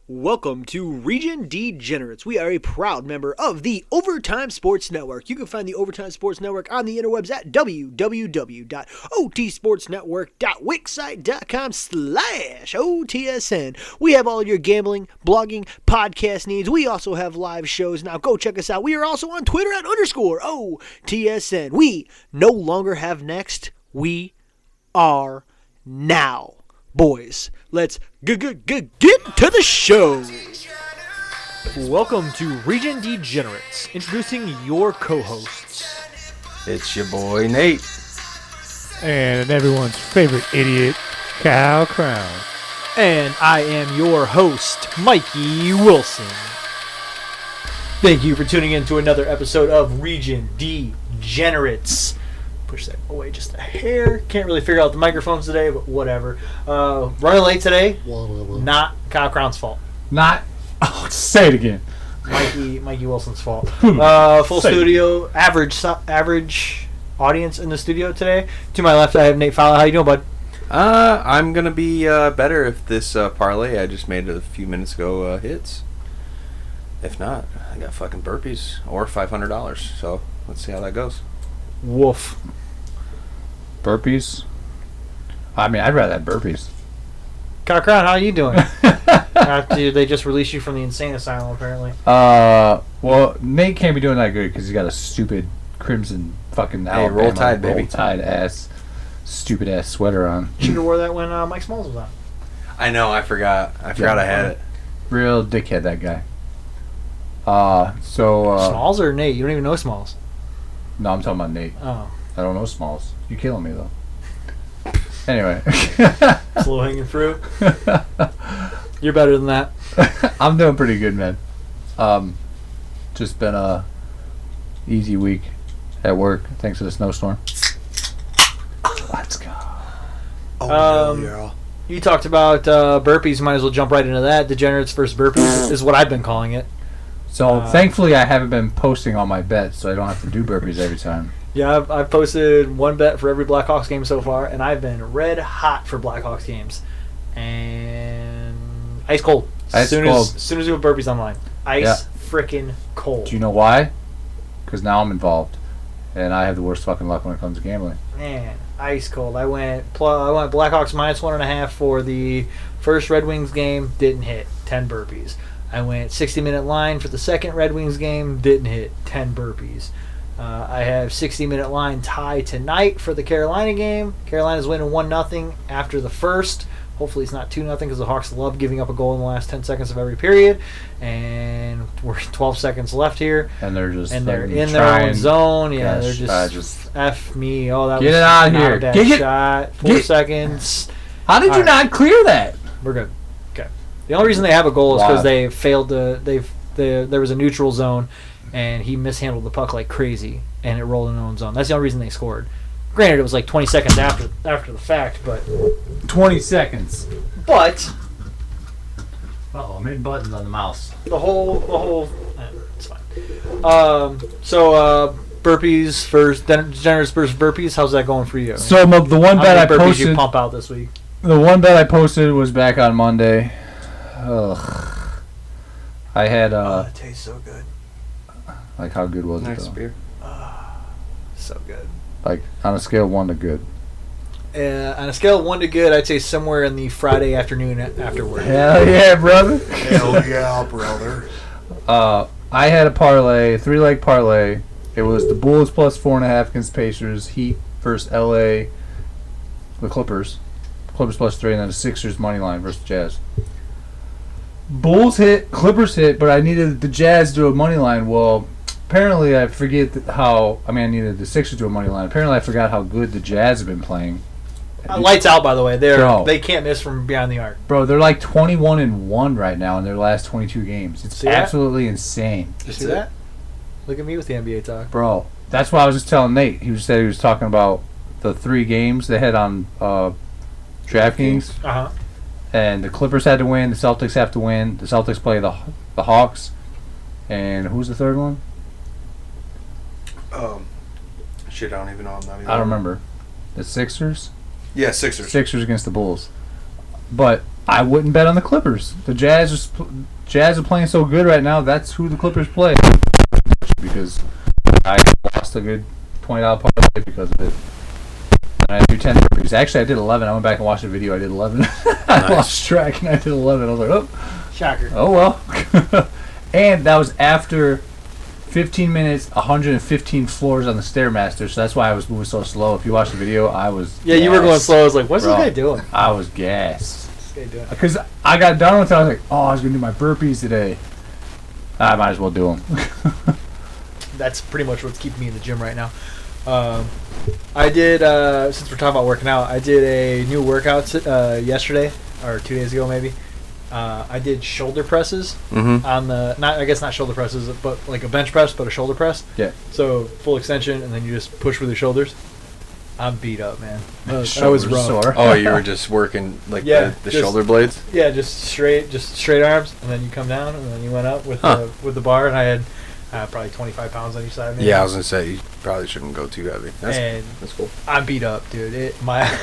Welcome to Region Degenerates. We are a proud member of the Overtime Sports Network. You can find the Overtime Sports Network on the interwebs at www.otsportsnetwork.wixsite.com/OTSN. We have all your gambling, blogging, podcast needs. We also have live shows. Now go check us out. We are also on Twitter at _OTSN. We no longer have next. We are now. Boys, let's get to the show. Welcome to Region Degenerates, introducing your co-hosts. It's your boy Nate. And everyone's favorite idiot, Kyle Crown. And I am your host, Mikey Wilson. Thank you for tuning in to another episode of Region Degenerates. Push that away just a hair. Can't really figure out the microphones today, but whatever. Running late today. Not Kyle Crown's fault. Not. Oh, say it again. Mikey Wilson's fault. Full studio, average audience in the studio today. To my left, I have Nate Fowler. How you doing, bud? I'm gonna be better if this parlay I just made a few minutes ago hits. If not, I got fucking burpees or $500. So let's see how that goes. Woof. Burpees? I mean, I'd rather have burpees. Kyle Crown, how are you doing? After they just released you from the insane asylum, apparently. Well, Nate can't be doing that good because he's got a stupid crimson fucking Alabama Roll Tide, baby. Roll Tide ass, stupid ass sweater on. Should have wore that when Mike Smalls was on. I know, I forgot I had it. Real dickhead, that guy. Smalls or Nate? You don't even know Smalls. No, I'm talking about Nate. Oh. I don't know Smalls. You killing me, though. Anyway. Slow hanging fruit. You're better than that. I'm doing pretty good, man. Just been a easy week at work, thanks to the snowstorm. Let's go. Yeah. You talked about burpees. Might as well jump right into that. Degenerates versus burpees is what I've been calling it. So, thankfully, I haven't been posting all my bets, so I don't have to do burpees every time. Yeah, I've posted one bet for every Blackhawks game so far, and I've been red hot for Blackhawks games. And ice cold. As soon as we have burpees online. Ice freaking cold. Do you know why? Because now I'm involved, and I have the worst fucking luck when it comes to gambling. Man, ice cold. I went Blackhawks minus 1.5 for the first Red Wings game. Didn't hit. 10 burpees. I went 60-minute line for the second Red Wings game. Didn't hit. 10 burpees. I have 60-minute line tie tonight for the Carolina game. Carolina's winning 1-0 after the first. Hopefully it's not 2-0 because the Hawks love giving up a goal in the last 10 seconds of every period. And we're 12 seconds left here. And they're in their own zone. Yeah, they're just F me. Oh, that get was it out of here. A bad shot. 4 seconds. How did you not clear that? We're good. Okay. The only reason they have a goal is because they failed to. There was a neutral zone, and he mishandled the puck like crazy, and it rolled in their own zone. That's the only reason they scored. Granted, it was like 20 seconds after the fact, but 20 seconds. But I made buttons on the mouse. The whole. It's fine. So burpees first. Degenerates versus burpees. How's that going for you? So the one bet I posted. You pump out this week? The one bet I posted was back on Monday. Ugh. I had. It tastes so good. Like, how good was it? Nice beer. So good. Like, on a scale of 1 to good. On a scale of 1 to good, I'd say somewhere in the Friday afternoon afterward. Hell yeah, brother. Hell yeah, brother. I had a parlay, 3-leg parlay. It was the Bulls plus 4.5 against Pacers, Heat versus LA, the Clippers plus 3, and then the Sixers money line versus Jazz. Bulls hit, Clippers hit, but I needed the Jazz to do a money line. Well, apparently I needed the Sixers to do a money line. Apparently I forgot how good the Jazz have been playing. Lights out, by the way. They can't miss from behind the arc. Bro, they're like 21-1 right now in their last 22 games. It's absolutely insane. You see that? Look at me with the NBA talk. Bro, that's why I was just telling Nate. He was talking about the 3 games they had on DraftKings. Uh-huh. And the Clippers had to win. The Celtics have to win. The Celtics play the Hawks. And who's the third one? Shit, I don't even know. I don't remember. The Sixers? Yeah, Sixers. Sixers against the Bulls. But I wouldn't bet on the Clippers. The Jazz are playing so good right now. That's who the Clippers play. Because I lost a good $20 parlay because of it. And I do 10 burpees. Actually, I did 11. I went back and watched the video. I did 11. I lost track and I did 11. I was like, oh. Shocker. Oh, well. And that was after 15 minutes, 115 floors on the Stairmaster. So that's why I was moving so slow. If you watch the video, I was you were going slow. I was like, what's this guy doing? I was gassed. What's this guy doing? Because I got done with it. I was like, oh, I was going to do my burpees today. I might as well do them. That's pretty much what's keeping me in the gym right now. I did, since we're talking about working out, I did a new workout yesterday, or 2 days ago maybe. I did shoulder presses on the, not shoulder presses, but like a bench press, but a shoulder press. Yeah. So full extension, and then you just push with your shoulders. I'm beat up, man. That was rough. Sore. Oh, you were just working like the shoulder blades? Yeah, just straight arms, and then you come down, and then you went up with the bar, and I had probably 25 pounds on each side. Maybe. Yeah, I was gonna say you probably shouldn't go too heavy. That's cool. I'm beat up, dude. I'm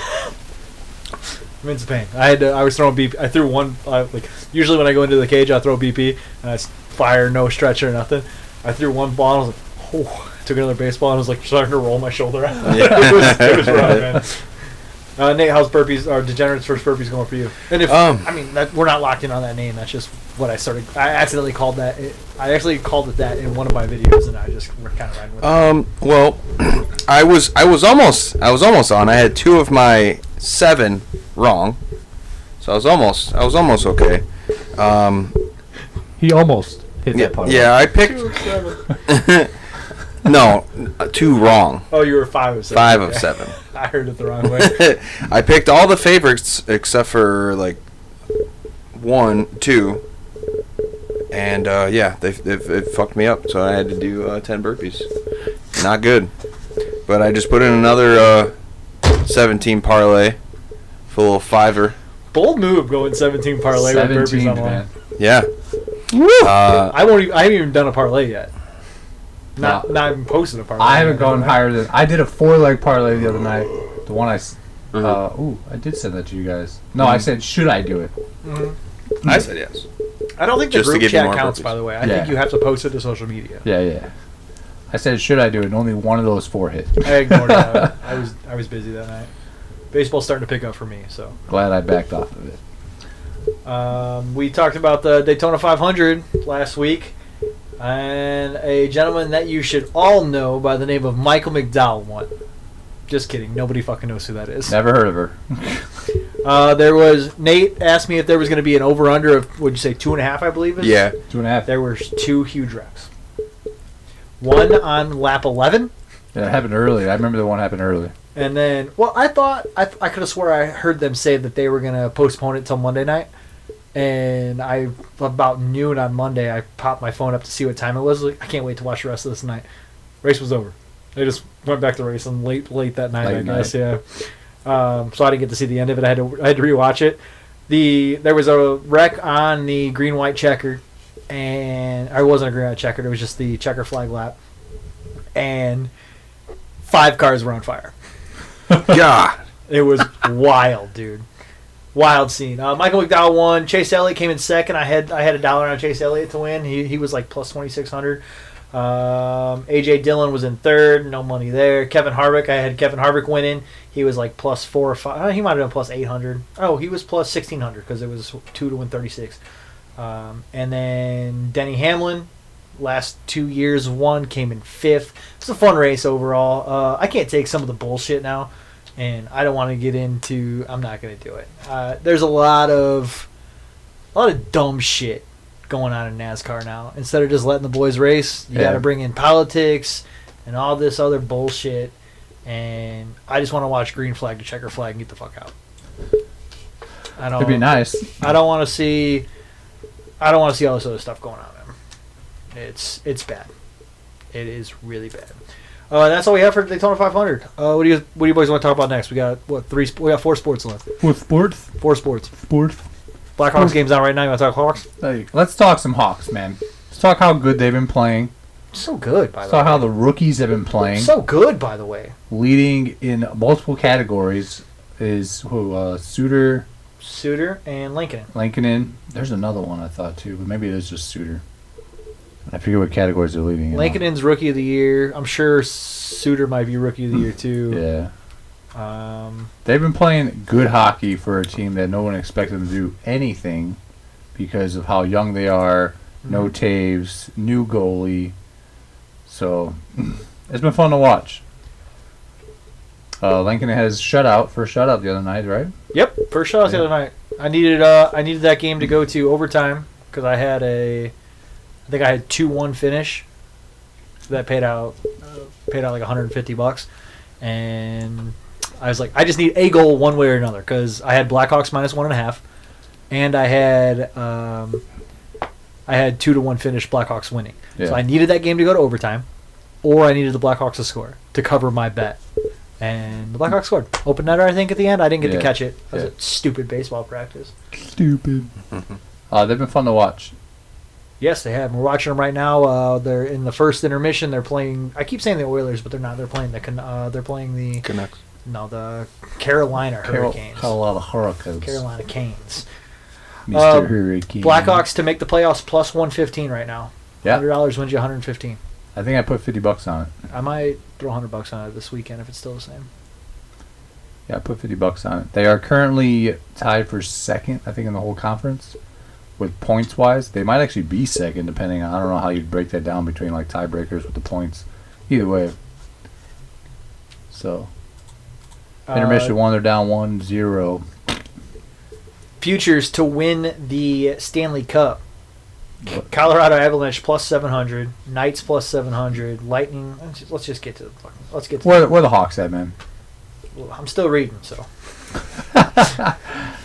in some pain. I was throwing BP. I threw one. Usually when I go into the cage, I throw BP and I fire, no stretch or nothing. I threw one ball. And I was like, oh. Took another baseball and I was like starting to roll my shoulder out. Yeah. it was rough, man. Nate, how's burpees or Degenerates first burpees going for you? And if we're not locked in on that name. That's just what I started. I accidentally called that. I actually called it that in one of my videos, and we're kind of riding with it. Well, I was almost on. I had 2 of my 7 wrong, so I was almost okay. He almost hit that part. Yeah, I picked. No, 2 wrong. Oh, you were 5 of 7. 5 of 7. I heard it the wrong way. I picked all the favorites except for like 1, 2, and they fucked me up. So I had to do 10 burpees. Not good. But I just put in another 17 parlay for a little $5. Bold move going 17 parlay with burpees on one. Yeah. I haven't even done a parlay yet. Not even posted a parlay. I haven't gone higher than. I did a 4-leg parlay the other night. The one I did send that to you guys. No, I said, should I do it? Mm-hmm. I said yes. I don't think the group chat counts, by the way. I think you have to post it to social media. Yeah. I said, should I do it? And only one of those 4 hit. I ignored it. I was busy that night. Baseball's starting to pick up for me, so. Glad I backed off of it. We talked about the Daytona 500 last week. And a gentleman that you should all know by the name of Michael McDowell won. Just kidding. Nobody fucking knows who that is. Never heard of her. Nate asked me if there was going to be an over-under of, would you say 2.5, I believe it is? Yeah. 2.5. There were 2 huge wrecks. One on lap 11. Yeah, it happened early. I remember the one happened early. And then, I thought, I could have swore I heard them say that they were going to postpone it till Monday night. And about noon on Monday, I popped my phone up to see what time it was. Like, I can't wait to watch the rest of this night. Race was over. They just went back to racing late that night, I guess. Yeah. So I didn't get to see the end of it. I had to rewatch it. There was a wreck on the green-white checker, and it wasn't a green-white checker. It was just the checker flag lap, and 5 cars were on fire. God, it was wild, dude. Wild scene. Michael McDowell won. Chase Elliott came in second. I had $1 on Chase Elliott to win. He was like plus 2,600. AJ Dillon was in third. No money there. Kevin Harvick. I had Kevin Harvick winning. He was like plus 4 or 5. He might have been plus 800. Oh, he was plus 1,600 because it was 2 to win 36. And then Denny Hamlin, last 2 years won, came in 5th. It's a fun race overall. I can't take some of the bullshit now. And I don't want to get into. I'm not going to do it. There's a lot of dumb shit going on in NASCAR now. Instead of just letting the boys race, you got to bring in politics and all this other bullshit. And I just want to watch green flag to checker flag and get the fuck out. It'd be nice. I don't want to see all this other stuff going on, man. It's bad. It is really bad. That's all we have for Daytona 500. What do you boys want to talk about next? We got 4 sports left. 4 sports? 4 sports. Blackhawks game's on right now. You want to talk Hawks? Let's talk some Hawks, man. Let's talk how good they've been playing. So good, by the way. Let's talk how the rookies have been playing. So good, by the way. Leading in multiple categories is Suter, Suter and Lincoln. Lincoln in. There's another one I thought too, but maybe it is just Suter. I forget what categories they're leading in. Lincoln's Rookie of the Year. I'm sure Suter might be Rookie of the Year too. Yeah. They've been playing good hockey for a team that no one expected them to do anything because of how young they are. No Taves, new goalie. So it's been fun to watch. Lincoln has first shutout the other night, right? Yep, first shutout the other night. I needed that game to go to overtime because I think I had 2-1 finish. So that paid out like $150, and I was like, I just need a goal one way or another because I had Blackhawks -1.5, and I had 2-1 finish, Blackhawks winning. Yeah. So I needed that game to go to overtime, or I needed the Blackhawks to score to cover my bet. And the Blackhawks scored. Open netter, I think, at the end. I didn't get to catch it. That was a stupid baseball practice. Stupid. They've been fun to watch. Yes, they have. We're watching them right now. They're in the first intermission. They're playing. I keep saying the Oilers, but they're not. They're playing the Canucks. No, the Carolina Hurricanes. Carolina Hurricanes. Carolina Canes. Mr. Hurricane. Blackhawks to make the playoffs +115 right now. Yeah. $100 wins you 115. I think I put $50 on it. I might throw $100 on it this weekend if it's still the same. Yeah, I put $50 on it. They are currently tied for second, I think, in the whole conference. With points wise, they might actually be second, depending on, I don't know how you'd break that down between like tiebreakers with the points. Either way. So intermission 1, they're down 1-0. Futures to win the Stanley Cup. Colorado Avalanche +700, Knights +700, Lightning. Let's just get to the. Where the Hawks at, man? I'm still reading, so.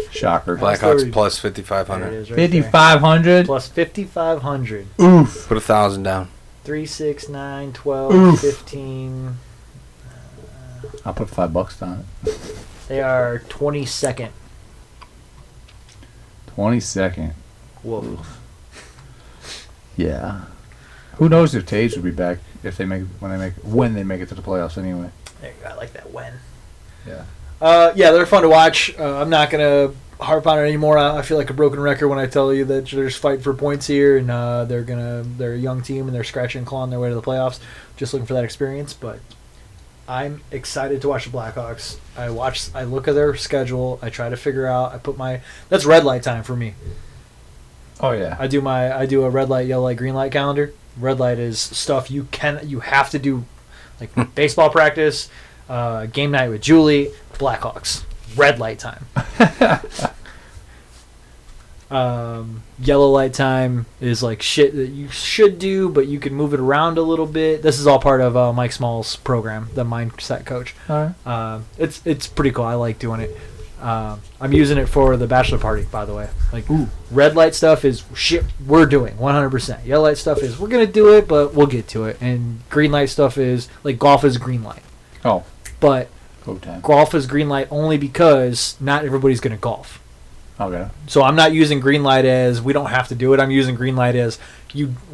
Shocker. Blackhawks +5,500. 5,500. +5,500. Oof. Put 1,000 down. 3, 6, 9, 12, Oof. 15. I'll put $5 on it. They are 22nd. 22nd. Whoa. Yeah. Who knows if Taves will be back if they when they make it to the playoffs anyway. There you go. I like that when. Yeah. Yeah, they're fun to watch. I'm not gonna harp on it anymore. I feel like a broken record when I tell you that they're just fighting for points here, and they're a young team and they're scratching and clawing their way to the playoffs, just looking for that experience. But I'm excited to watch the Blackhawks. I look at their schedule. I try to figure out. That's red light time for me. Oh yeah. I do a red light, yellow light, green light calendar. Red light is stuff you have to do, like baseball practice, game night with Julie, Blackhawks. Red light time. Yellow light time is like shit that you should do, but you can move it around a little bit. This is all part of Mike Small's program, the Mindset Coach. All right. It's pretty cool. I like doing it. I'm using it for the bachelor party, by the way. Like, red light stuff is shit we're doing 100%. Yellow light stuff is we're gonna do it, but we'll get to it. And green light stuff is like golf is green light. Oh, but go time. Golf is green light only because not everybody's gonna golf. Okay. So I'm not using green light as we don't have to do it. I'm using green light as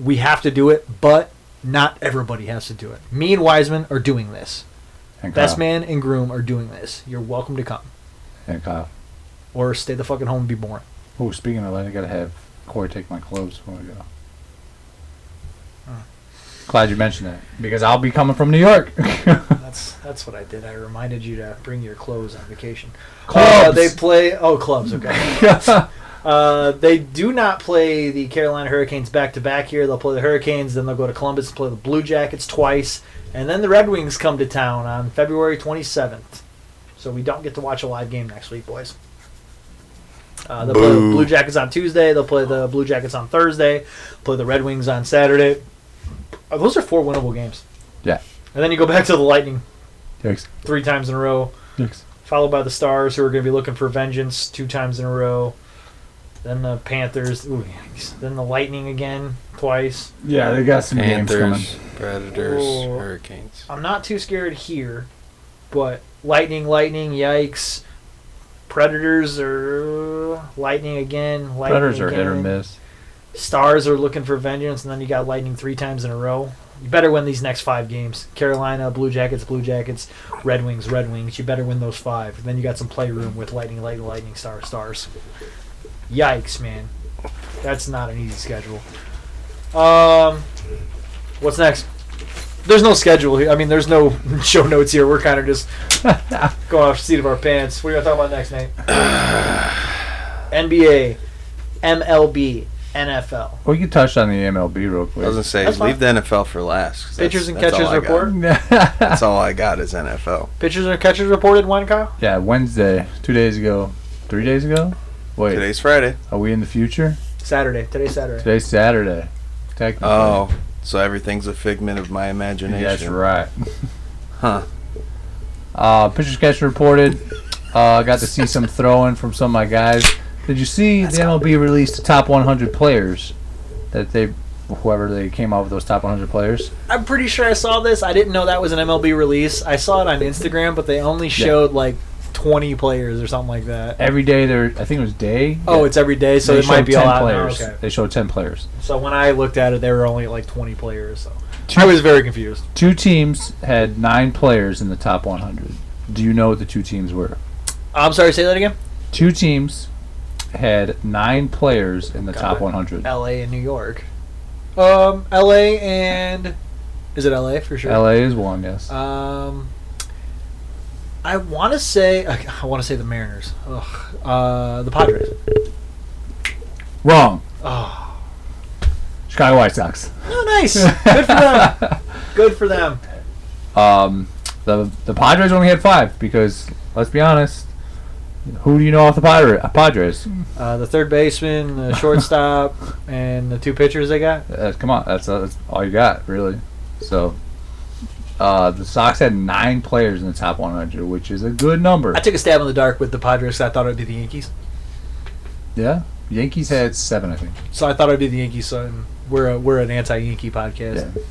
we have to do it, but not everybody has to do it. Me and Wiseman are doing this. And Best Kyle. man and groom are doing this. You're welcome to come. And Kyle. Or stay the fucking home and be boring. Oh, speaking of that, I gotta have Corey take my clothes before we go. Glad you mentioned that because I'll be coming from New York. That's what I did. I reminded you to bring your clothes on vacation. Clubs. They play. Oh, clubs. Okay. They do not play the Carolina Hurricanes back to back here. They'll play the Hurricanes, then they'll go to Columbus and play the Blue Jackets twice, and then the Red Wings come to town on February 27th. So we don't get to watch a live game next week, boys. They'll play the Blue Jackets on Tuesday. They'll play the Blue Jackets on Thursday. Play the Red Wings on Saturday. Those are 4 winnable games. Yeah. And then you go back to the Lightning. Yikes. 3 times in a row. Yikes. Followed by the Stars, who are going to be looking for vengeance 2 times in a row. Then the Panthers. Ooh, yikes. Then the Lightning again, twice. Yeah, they got some games coming. Panthers, Predators, Oh. Hurricanes. I'm not too scared here, but Lightning, yikes. Predators are Lightning again. Lightning Predators are again. hit or miss. Stars are looking for vengeance, and then you got Lightning 3 times in a row. You better win these next 5 games. Carolina, Blue Jackets, Red Wings, Red Wings. You better win those 5. Then you got some playroom with Lightning, Stars. Yikes, man. That's not an easy schedule. What's next? There's no schedule here. I mean, there's no show notes here. We're kind of just going off the seat of our pants. What are you going to talk about next, Nate? NBA, MLB, NFL. We can touch on the MLB real quick. I was going to say, leave the NFL for last. 'Cause Pitchers and catchers report? That's all I got is NFL. Pitchers and catchers reported when, Kyle? Yeah, Wednesday, 2 days ago, 3 days ago? Wait. Today's Friday. Are we in the future? Saturday. Today's Saturday. Today's Saturday. Technically. Oh, so everything's a figment of my imagination. That's right. Huh. Pitchers catcher reported. Got to see some throwing from some of my guys. Did you see the MLB released the top 100 players that whoever they came out with those top 100 players? I'm pretty sure I saw this. I didn't know that was an MLB release. I saw it on Instagram, but they only showed like 20 players or something like that. Every day I think it was day. Oh, it's every day, so they it might be 10 a lot. players. Okay. They showed 10 players. So when I looked at it, there were only like 20 players. So I was very confused. 2 teams had 9 players in the top 100. Do you know what the 2 teams were? I'm sorry, say that again? 2 teams had 9 players in the top 100. LA and New York. LA and... Is it LA for sure? LA is one, yes. I want to say the Mariners. The Padres. Wrong. Oh. Chicago White Sox. Oh, nice. Good for them. Good for them. The Padres only had 5 because, let's be honest, who do you know off the Padres? The third baseman, the shortstop, and the 2 pitchers they got. Come on, that's all you got, really. So, the Sox had 9 players in the top 100, which is a good number. I took a stab in the dark with the Padres. So I thought it would be the Yankees. Yeah, Yankees had 7, I think. So I thought it would be the Yankees. So we're an anti-Yankee podcast. Yeah.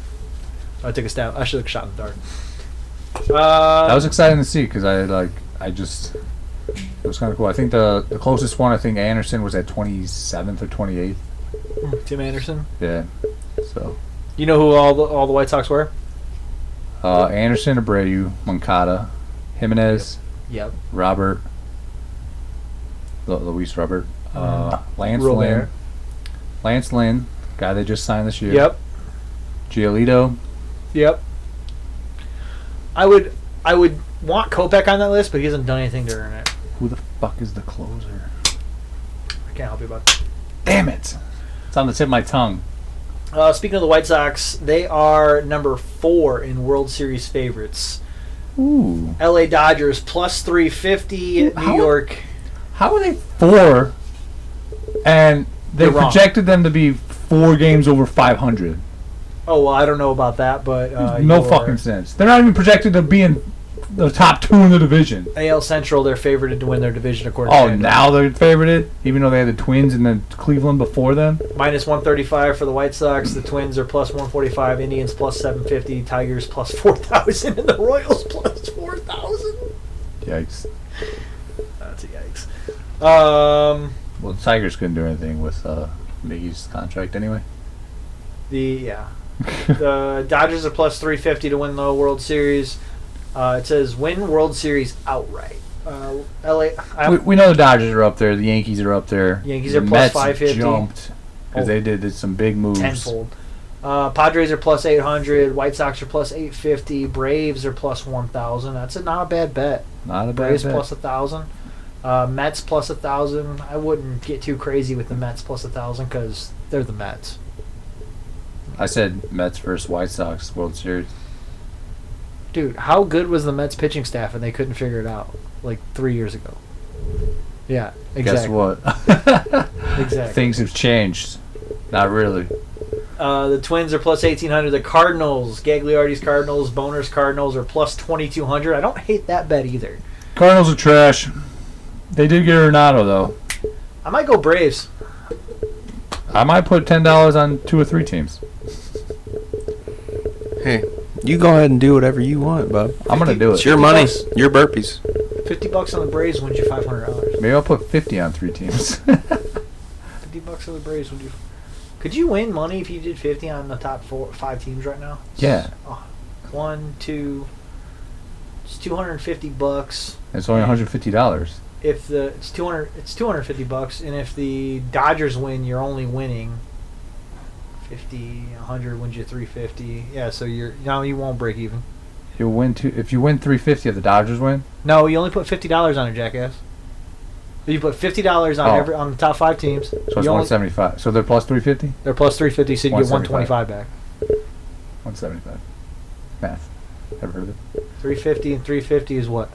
I took a stab. I should have shot in the dark. That was exciting to see because it was kind of cool. I think the closest one, I think Anderson was at 27th or 28th. Tim Anderson. Yeah. So. You know who all the White Sox were? Anderson, Abreu, Moncada, Jimenez, Yep. Robert, Luis Robert, Robert. Lance Lynn, guy they just signed this year. Yep. Giolito. Yep. I would want Kopech on that list, but he hasn't done anything to earn it. Who the fuck is the closer? I can't help you about that. Damn it! It's on the tip of my tongue. Speaking of the White Sox, they are number 4 in World Series favorites. Ooh. LA Dodgers plus 350. New York. How are they 4? And they You're wrong. projected them to be 4 games over 500. Oh, well, I don't know about that, but... no fucking sense. They're not even projected to be in the top 2 in the division. AL Central, they're favored to win their division according Oh, to... now they're favorited? Even though they had the Twins and then Cleveland before them? Minus 135 for the White Sox. The Twins are plus 145. Indians plus 750. Tigers plus 4,000. And the Royals plus 4,000. Yikes. That's a yikes. Well, the Tigers couldn't do anything with Miggy's contract anyway. The Dodgers are plus 350 to win the World Series. It says win World Series outright. LA. We know the Dodgers are up there. The Yankees are up there. Yankees the are plus Mets 550. Jumped because they did some big moves. Tenfold. Padres are plus 800. White Sox are plus 850. Braves are plus 1,000. That's not a bad bet. Not a bad Braves bet. plus 1,000. Mets plus 1,000. I wouldn't get too crazy with the Mets plus 1,000 because they're the Mets. I said Mets versus White Sox World Series. Dude, how good was the Mets pitching staff and they couldn't figure it out like 3 years ago? Yeah, exactly. Guess what? Exactly. Things have changed. Not really. The Twins are plus 1,800. The Cardinals, Gagliardi's Cardinals, Boner's Cardinals are plus 2,200. I don't hate that bet either. Cardinals are trash. They did get Renato, though. I might go Braves. I might put $10 on 2 or 3 teams. Hey, you go ahead and do whatever you want, bub. I'm going to do It's it. your money, your burpees. $50 on the Braves wins you $500. Maybe I'll put 50 on 3 teams. $50 on the Braves wins you. Could you win money if you did 50 on the top 5 teams right now? Yeah. Oh, 1, 2. It's $250. It's only $150. If it's $250, and if the Dodgers win, you're only winning 50. 100 wins you 350. Yeah, so you won't break even. You'll win if you win 350 if the Dodgers win. No, you only put $50 on it, jackass. You put $50 on on the top 5 teams. So it's 175. So they're plus 350. They're plus 350, so you get 125 back. 175. Math. Ever heard of it? 350 and 350 is what?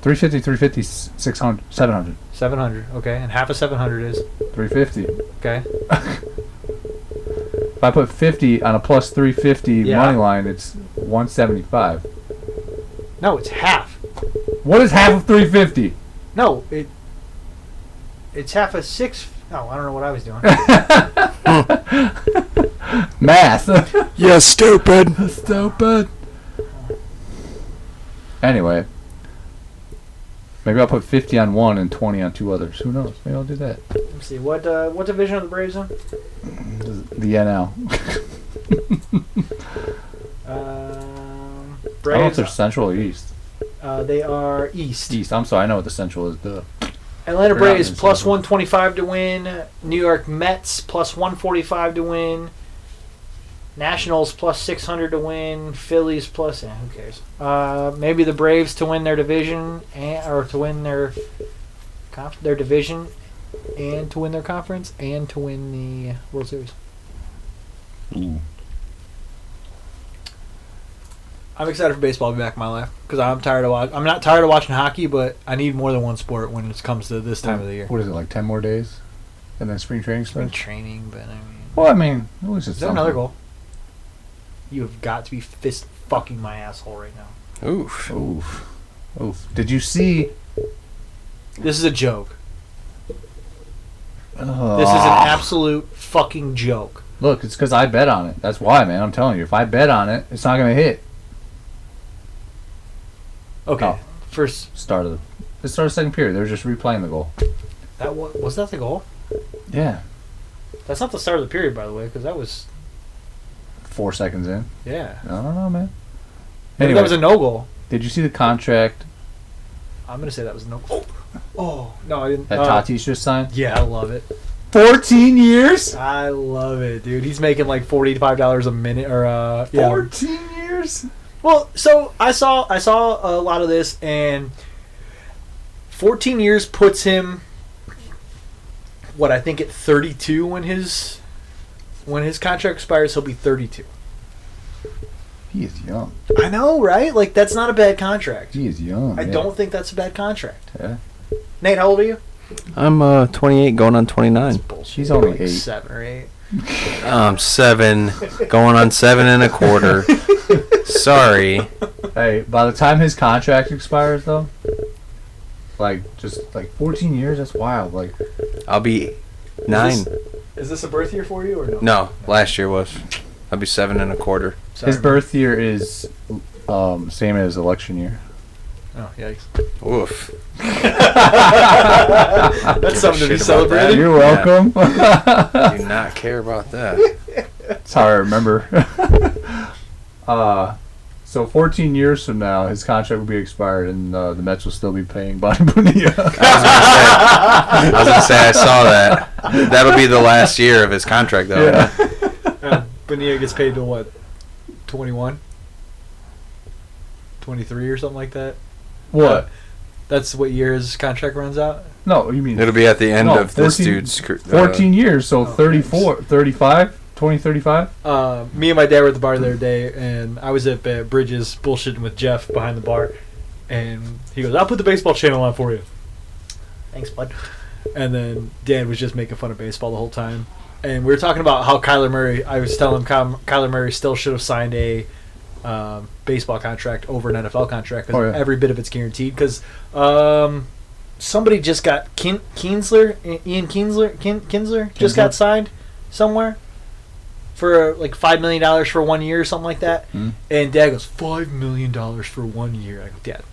350, 600, 700. 700. Okay, and half of 700 is 350. okay. If I put 50 on a plus 350 money line, it's 175. No, it's half. What is half of 350? No, it's half of 6. Oh, I don't know what I was doing. Math. Yeah, stupid. Stupid. Anyway, maybe I'll put 50 on one and 20 on 2 others. Who knows? Maybe I'll do that. Let me see. What division are the Braves in? The NL. Braves. I don't know if they're Central or East. They are East. East. I'm sorry. I know what the Central is. Duh. Atlanta They're Braves not in plus Central. 125 to win. New York Mets plus 145 to win. Nationals plus 600 to win. Phillies plus, who cares? Maybe the Braves to win their division or to win their division and to win their conference and to win the World Series. Ooh. I'm excited for baseball to be back in my life because I'm not tired of watching hockey, but I need more than one sport when it comes to this time of the year. What is it, like 10 more days? And then spring training Spring starts? Training, but I mean... Well, I mean, at least it's Is there something. another goal? You have got to be fist fucking my asshole right now. Oof. Oof. Oof. Did you see... This is a joke. This is an absolute fucking joke. Look, it's because I bet on it. That's why, man. I'm telling you. If I bet on it, it's not going to hit. Okay. Oh. First... Start of the second period. They were just replaying the goal. Was that the goal? Yeah. That's not the start of the period, by the way, because that was... 4 seconds in. Yeah. I don't know, man. Maybe that was a no goal. Did you see the contract I'm going to say that was a no goal. Oh, no, I didn't. that Tatis just signed? Yeah, I love it. 14 years? I love it, dude. He's making like $45 a minute, or yeah. 14 years? Well, so I saw a lot of this, and 14 years puts him, what, I think at 32 when his contract expires, he'll be 32. He is young. I know, right? Like, that's not a bad contract. He is young. I don't think that's a bad contract. Yeah. Nate, how old are you? I'm 28 going on 29. Bullshit. She's only Like 8. 7 or 8. I'm 7 going on 7 1/4. Sorry. Hey, by the time his contract expires, though, just 14 years, that's wild. Like, I'll be 9. Is this a birth year for you or no? No, last year was. I'll be 7 1/4. Sorry, his birth year is same as election year. Oh, yikes. Oof. That's something to be shit about celebrated. that. You're welcome. Do not care about that. That's how I remember. So 14 years from now, his contract will be expired, and the Mets will still be paying Bobby Bonilla. I was gonna say I saw that. That'll be the last year of his contract, though. Yeah. Bonilla gets paid to what? 21? 23 or something like that? What? That's what year his contract runs out? No, you mean It'll be at the end of this 14 dude's. 14 years, so 34, 35, 2035? Me and my dad were at the bar the other day, and I was at Bridges bullshitting with Jeff behind the bar, and he goes, I'll put the baseball channel on for you. Thanks, bud. And then Dad was just making fun of baseball the whole time. And we were talking about how Kyler Murray, I was telling him Kyler Murray still should have signed a baseball contract over an NFL contract because every bit of it's guaranteed. Because somebody just got Ian Kinsler just got signed somewhere for like $5 million for 1 year or something like that. Hmm. And Dad goes, $5 million for 1 year. I go, Dad,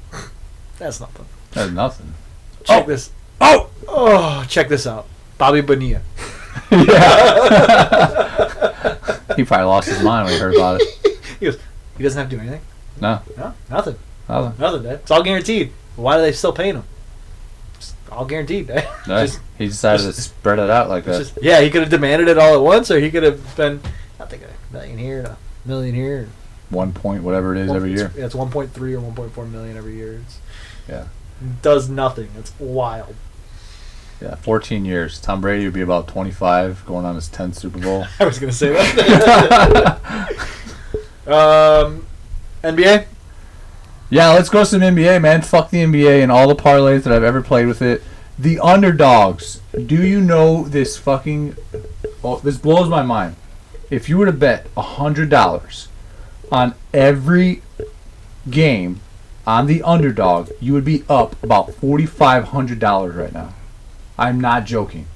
that's nothing. That's nothing. Check this. Oh, check this out. Bobby Bonilla. He probably lost his mind when he heard about it. He goes, he doesn't have to do anything. No. No, nothing. Nothing. Nothing, Dad. It's all guaranteed. Why are they still paying him? It's all guaranteed, Dad. No, he decided to spread it out like that. Yeah, he could have demanded it all at once, or he could have been, I think, $1 million here and $1 million here. 1 point, whatever it is, every year. Yeah, it's 1.3 or 1.4 million every year. Yeah. Does nothing. It's wild. Yeah, 14 years. Tom Brady would be about 25, going on his 10th Super Bowl. I was going to say that. NBA? Yeah, let's go some NBA, man. Fuck the NBA and all the parlays that I've ever played with it. The underdogs. Do you know this fucking... Oh, this blows my mind. If you were to bet $100 on every game on the underdog, you would be up about $4,500 right now. I'm not joking.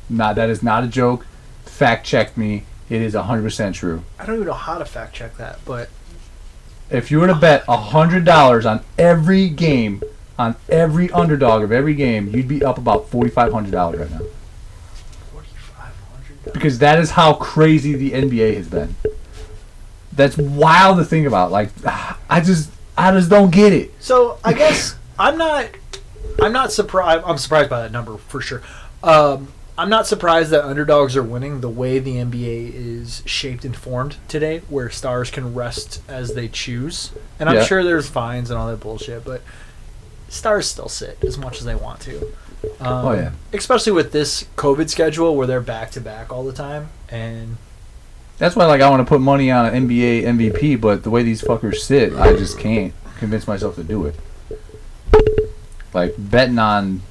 That is not a joke. Fact check me. It is 100% true. I don't even know how to fact check that, but... If you were to bet $100 on every game, on every underdog of every game, you'd be up about $4,500 right now. $4,500? Because that is how crazy the NBA has been. That's wild to think about. Like, I just don't get it. So I guess I'm not surprised. I'm surprised by that number for sure. I'm not surprised that underdogs are winning the way the NBA is shaped and formed today, where stars can rest as they choose. And I'm sure there's fines and all that bullshit, but stars still sit as much as they want to. Especially with this COVID schedule where they're back to back all the time, and that's why, like, I want to put money on an NBA MVP, but the way these fuckers sit, I just can't convince myself to do it. Like, betting on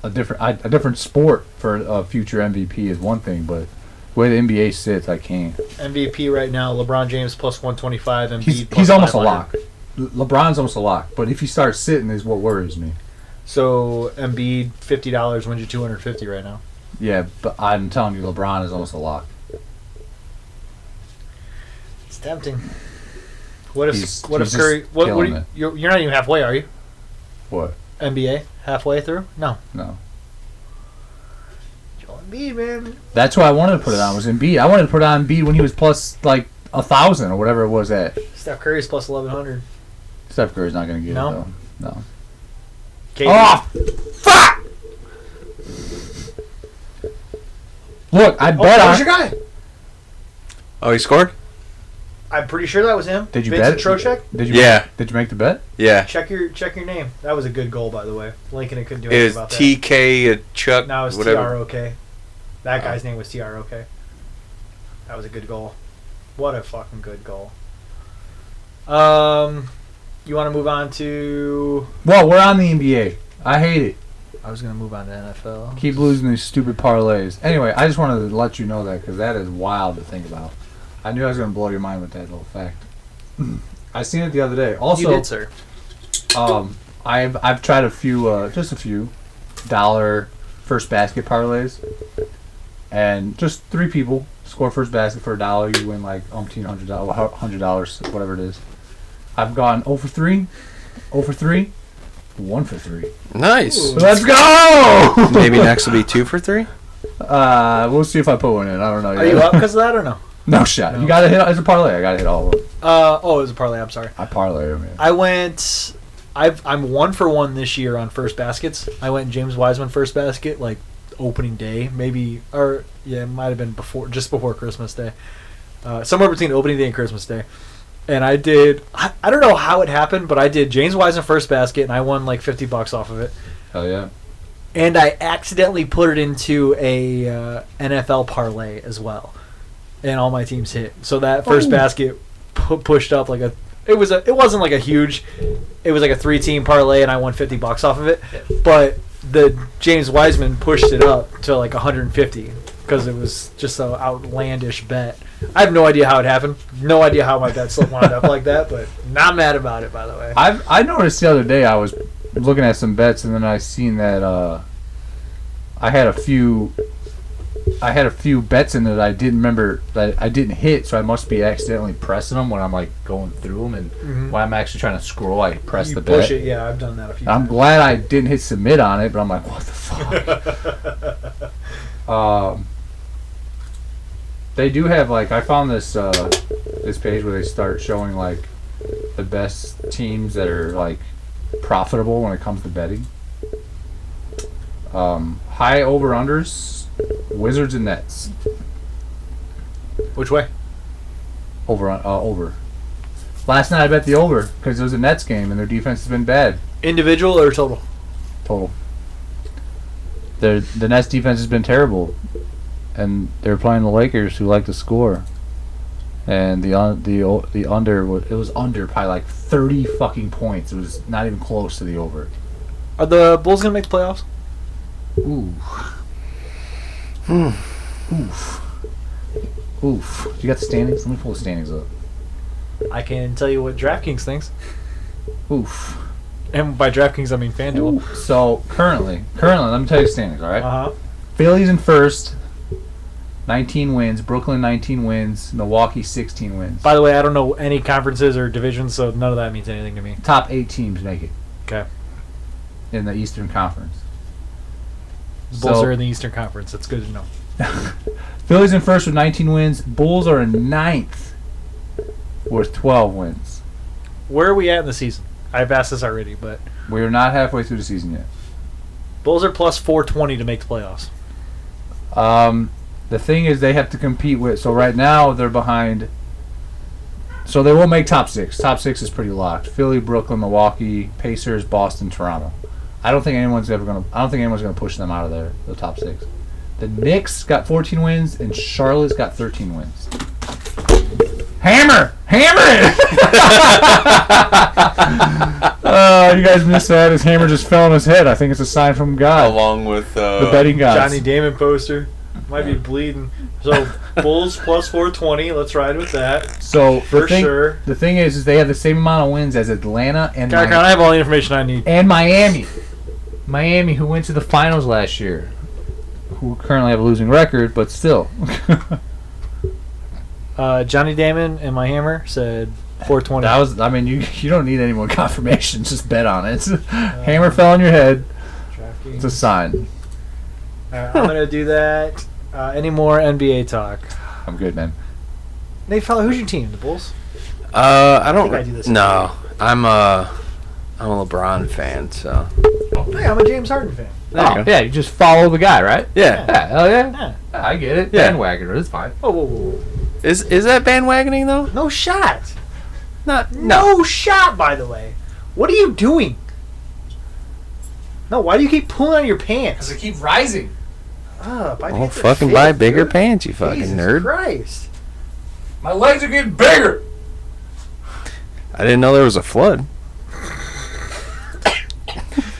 a different sport for a future MVP is one thing, but the way the NBA sits, I can't. MVP right now, LeBron James plus 125, and he's almost a lock. LeBron's almost a lock, but if he starts sitting, is what worries me. So Embiid, $50 wins you $250 right now. Yeah, but I'm telling you, LeBron is almost a lock. It's tempting. What if Curry? You're not even halfway, are you? What? NBA halfway through? No. Joel Embiid, man. That's what I wanted to put it on. Was Embiid? I wanted to put it on Embiid when he was plus like 1,000 or whatever it was at. Steph Curry's plus 1,100. Steph Curry's not going to get it though. No. KD. Oh, fuck! Look, I bet on. Who's your guy? Oh, he scored? I'm pretty sure that was him. Did you Vincent bet? Trocheck? Did you? Yeah. Did you make the bet? Yeah. Check your name. That was a good goal, by the way. Lincoln couldn't do anything about that. Is TK Chuck? No, it was TROK. That guy's name was TROK. That was a good goal. What a fucking good goal. You want to move on to? Well, we're on the NBA. I hate it. I was gonna move on to NFL. Keep losing these stupid parlays. Anyway, I just wanted to let you know that because that is wild to think about. I knew I was going to blow your mind with that little fact. I seen it the other day. Also, you did, sir. I've tried a few, just a few dollar first basket parlays, and just 3 people score first basket for $1. You win like $100, whatever it is. I've gone 0 for 3, 0 for 3, 1 for 3. Nice. Ooh. Let's go. Maybe next will be 2 for 3. We'll see if I put one in. I don't know. Are you up because of that or no? No shot. No. You gotta hit. It's a parlay. I gotta hit all of them. It was a parlay. I'm sorry. I parlay them. Yeah. I went. I'm 1 for 1 this year on first baskets. I went James Wiseman first basket like opening day, maybe, or yeah, it might have been just before Christmas Day, somewhere between opening day and Christmas Day. And I did. I don't know how it happened, but I did James Wiseman first basket, and I won like $50 off of it. Hell yeah. And I accidentally put it into a NFL parlay as well. And all my teams hit. So that first basket pushed up like a. It wasn't like a huge. It was like a 3-team parlay, and I won $50 off of it. Yeah. But the James Wiseman pushed it up to like 150 because it was just an outlandish bet. I have no idea how it happened. No idea how my bet slip wound up like that, but not mad about it, by the way. I noticed the other day I was looking at some bets, and then I seen that I had a few bets in that I didn't remember that I didn't hit, so I must be accidentally pressing them when I'm like going through them, and when I'm actually trying to scroll, I press the bet. Push it, yeah, I've done that a few times. I'm glad I didn't hit submit on it, but I'm like, what the fuck? They do have like I found this this page where they start showing like the best teams that are like profitable when it comes to betting. High over unders, Wizards and Nets. Which way? Over. Last night I bet the over because it was a Nets game and their defense has been bad. Individual or total? Total. The Nets defense has been terrible, and they're playing the Lakers who like to score. And the under was under by like 30 fucking points. It was not even close to the over. Are the Bulls gonna make the playoffs? Ooh. Oof. You got the standings? Let me pull the standings up. I can tell you what DraftKings thinks. Oof. And by DraftKings, I mean FanDuel. Ooh. So currently, let me tell you the standings. All right. Uh huh. Philly's in first, 19 wins. Brooklyn 19 wins. Milwaukee 16 wins. By the way, I don't know any conferences or divisions, so none of that means anything to me. Top 8 teams make it Okay. in the Eastern Conference. Bulls are in the Eastern Conference. That's good to know. Philly's in first with 19 wins. Bulls are in ninth with 12 wins. Where are we at in the season? I've asked this already, but We are not halfway through the season yet. Bulls are plus 420 to make the playoffs. The thing is, they have to compete with. So right now they're behind. So they will make top 6. Top 6 is pretty locked. Philly, Brooklyn, Milwaukee, Pacers, Boston, Toronto. I don't think anyone's gonna push them out of the top 6. The Knicks got 14 wins and Charlotte's got 13 wins. Hammer it! You guys missed that. His hammer just fell on his head. I think it's a sign from God. Along with The betting gods. Johnny Damon poster. Might be bleeding. So, Bulls plus 420. Let's ride with that. So For sure. The thing is they have the same amount of wins as Atlanta and Can I have all the information I need? and Miami. Miami, who went to the finals last year, who currently have a losing record, but still. Johnny Damon and my hammer said 420. That was. I mean, you don't need any more confirmation. Just bet on it. Hammer fell on your head. DraftKings. It's a sign. I'm gonna do that. Any more NBA talk? I'm good, man. Nate Fowler, who's your team? The Bulls? I don't. I do this No, I'm a LeBron fan, so. Hey, I'm a James Harden fan. There you go. Yeah, you just follow the guy, right? Yeah. Yeah, hell yeah. Yeah. I get it. Yeah. Bandwagoner, it's fine. Whoa. Is that bandwagoning though? No shot. Not. No shot, by the way. What are you doing? No, why do you keep pulling on your pants? I keep rising. My Oh, pants are fucking fit, buy bigger dude. pants, you fucking Jesus nerd. Christ. My legs are getting bigger. I didn't know there was a flood.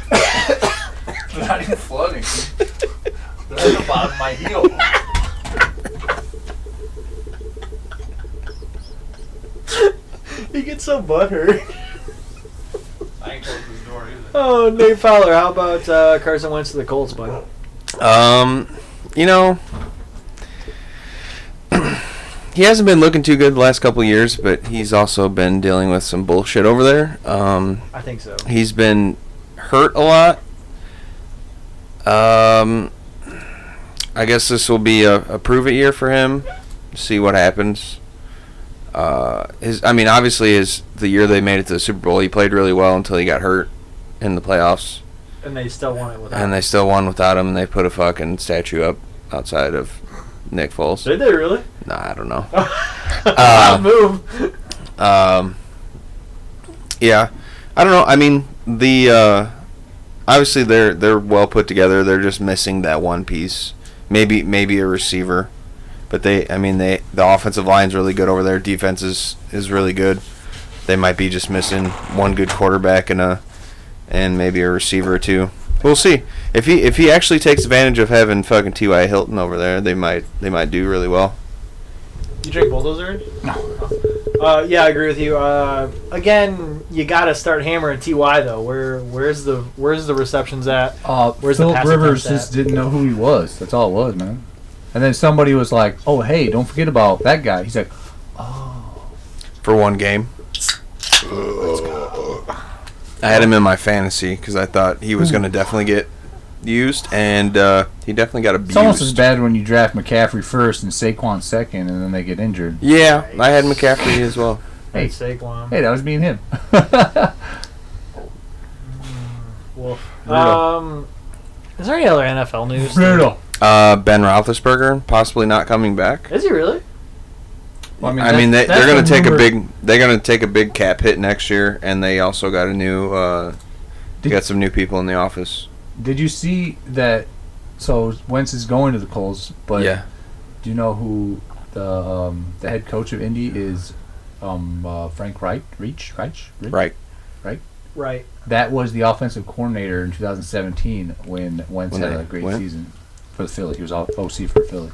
They're not even flooding. They're at the bottom of my heel. You get so butthurt. I ain't closed the door either. Oh, Nate Fowler. How about Carson Wentz to the Colts, bud? You know, he hasn't been looking too good the last couple of years, but he's also been dealing with some bullshit over there. I think so. He's been hurt a lot. I guess this will be a prove-it year for him. See what happens. Obviously, the year they made it to the Super Bowl, he played really well until he got hurt in the playoffs. And they still won it without And him. they still won without him, and they put a fucking statue up outside of Nick Foles. Did they really? Nah, I don't know. Wild move. Yeah, I don't know. I mean, obviously they're well put together. They're just missing that one piece. Maybe a receiver, but the offensive line's really good over there. Defense is really good. They might be just missing one good quarterback and maybe a receiver or two. We'll see. If he actually takes advantage of having fucking T.Y. Hilton over there, they might do really well. You drink Bulldozer? No. Yeah, I agree with you. Again, you gotta start hammering Ty though. Where's the receptions at? Where's the Philip pass Rivers attempts just at? didn't know who he was. That's all it was, man. And then somebody was like, "Oh, hey, don't forget about that guy." He's like, For one game. I had him in my fantasy because I thought he was going to definitely get used, and he definitely got abused. It's almost as bad when you draft McCaffrey first and Saquon second, and then they get injured. Yeah, I had McCaffrey as well. Hey, Saquon. Hey, that was me and him. Wolf. Is there any other NFL news? Brutal. Ben Roethlisberger possibly not coming back. Is he really? Well, They're going to take a big cap hit next year, and they also got a new got some new people in the office. Did you see that? So Wentz is going to the Colts, but yeah. Do you know who the head coach of Indy is? Frank Reich. Right. That was the offensive coordinator in 2017 when Wentz had a great season for the Philly. He was OC for Philly.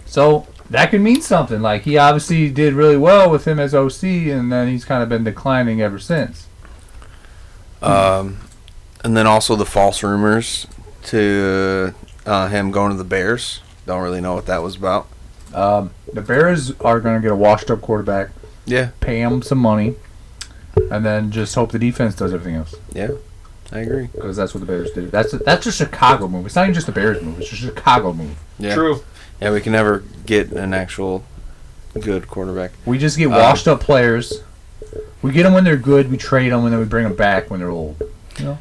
So that could mean something. Like, he obviously did really well with him as OC, and then he's kind of been declining ever since. And then also the false rumors to him going to the Bears. Don't really know what that was about. The Bears are going to get a washed-up quarterback. Yeah. Pay him some money. And then just hope the defense does everything else. Yeah, I agree. Because that's what the Bears do. That's a Chicago move. It's not even just a Bears move. It's a Chicago move. Yeah. True. Yeah, we can never get an actual good quarterback. We just get washed up players. We get them when they're good. We trade them, and then we bring them back when they're old. You know.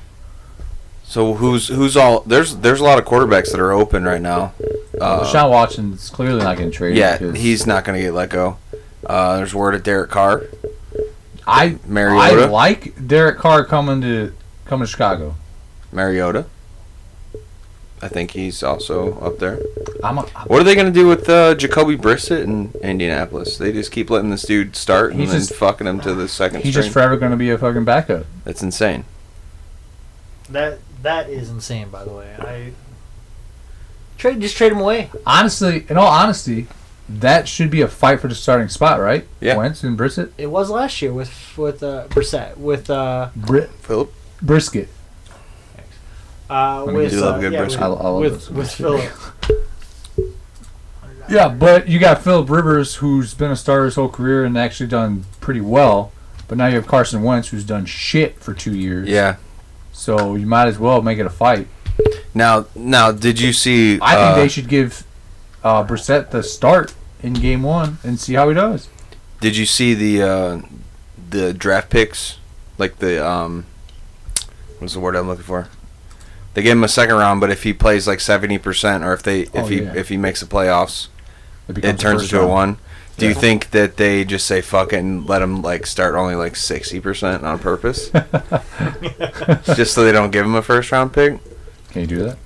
So who's all? There's a lot of quarterbacks that are open right now. Deshaun Watson's clearly not getting traded. Yeah, he's not going to get let go. There's word of Derek Carr. I Mariota. like Derek Carr coming to Chicago. Mariota. I think he's also up there. What are they going to do with Jacoby Brissett in Indianapolis? They just keep letting this dude start and then fucking him to the second He's string. just forever going to be a fucking backup. That's insane. That is insane, by the way. Just trade him away. Honestly, in all honesty, that should be a fight for the starting spot, right? Yeah. Wentz and Brissett. It was last year with Brissett Philip Brisket. With do love good brisket. I love with Philip. Yeah, but you got Philip Rivers, who's been a starter his whole career and actually done pretty well. But now you have Carson Wentz, who's done shit for 2 years. Yeah. So you might as well make it a fight. Now, did you see? I think they should give Brissett the start in Game 1 and see how he does. Did you see the draft picks? Like the what's the word I'm looking for? They gave him a second round, but if he plays like 70%, or if he makes the playoffs, it turns into a 1. Do you think that they just say fuck it and let him like start only like 60% on purpose, just so they don't give him a first round pick? Can you do that?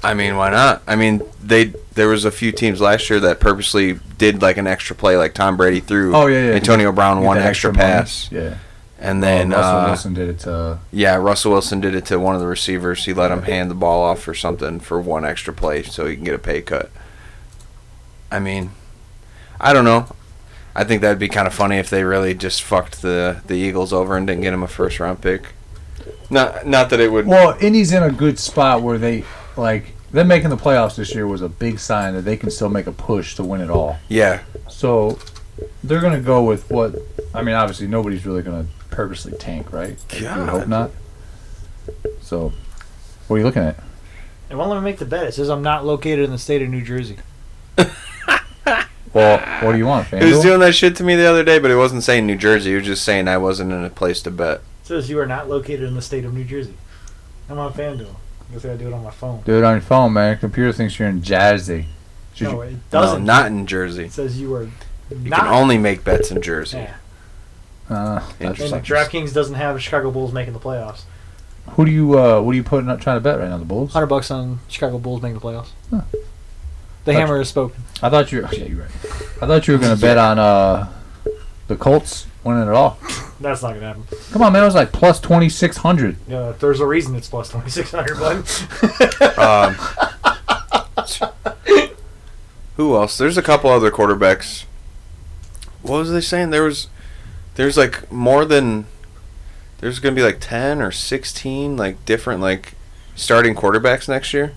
I mean, why not? I mean, there was a few teams last year that purposely did like an extra play, like Tom Brady threw. Oh yeah. Antonio Brown one extra pass. Yeah. And then Russell Wilson did it to. Yeah, Russell Wilson did it to one of the receivers. He let him hand the ball off or something for one extra play so he can get a pay cut. I mean, I don't know. I think that'd be kind of funny if they really just fucked the Eagles over and didn't get him a first round pick. Not that it would. Well, Indy's in a good spot where them making the playoffs this year was a big sign that they can still make a push to win it all. Yeah. So they're gonna go with what? I mean, obviously nobody's really gonna purposely tank, right? God. You would hope not. So, what are you looking at? It won't let me make the bet. It says I'm not located in the state of New Jersey. Well, what do you want, FanDuel? He was doing that shit to me the other day, but it wasn't saying New Jersey. He was just saying I wasn't in a place to bet. It says you are not located in the state of New Jersey. I'm on FanDuel. I guess I gotta do it on my phone. Do it on your phone, man. Computer thinks you're in Jersey. No, it doesn't. No, not in Jersey. It says you are You not. can only make bets in Jersey. Yeah. That's And Interesting. DraftKings doesn't have the Chicago Bulls making the playoffs. Who do you? What are you putting up, trying to bet right now? The Bulls. $100 on Chicago Bulls making the playoffs. Huh. The hammer has spoken. I thought you. Yeah, you're right. I thought you were gonna bet on the Colts winning it all. That's not gonna happen. Come on, man. It was like plus 2,600. Yeah, there's a reason it's plus 2,600, bud. Who else? There's a couple other quarterbacks. What was they saying? There's like more than. There's gonna be like 10 or 16 like different like starting quarterbacks next year.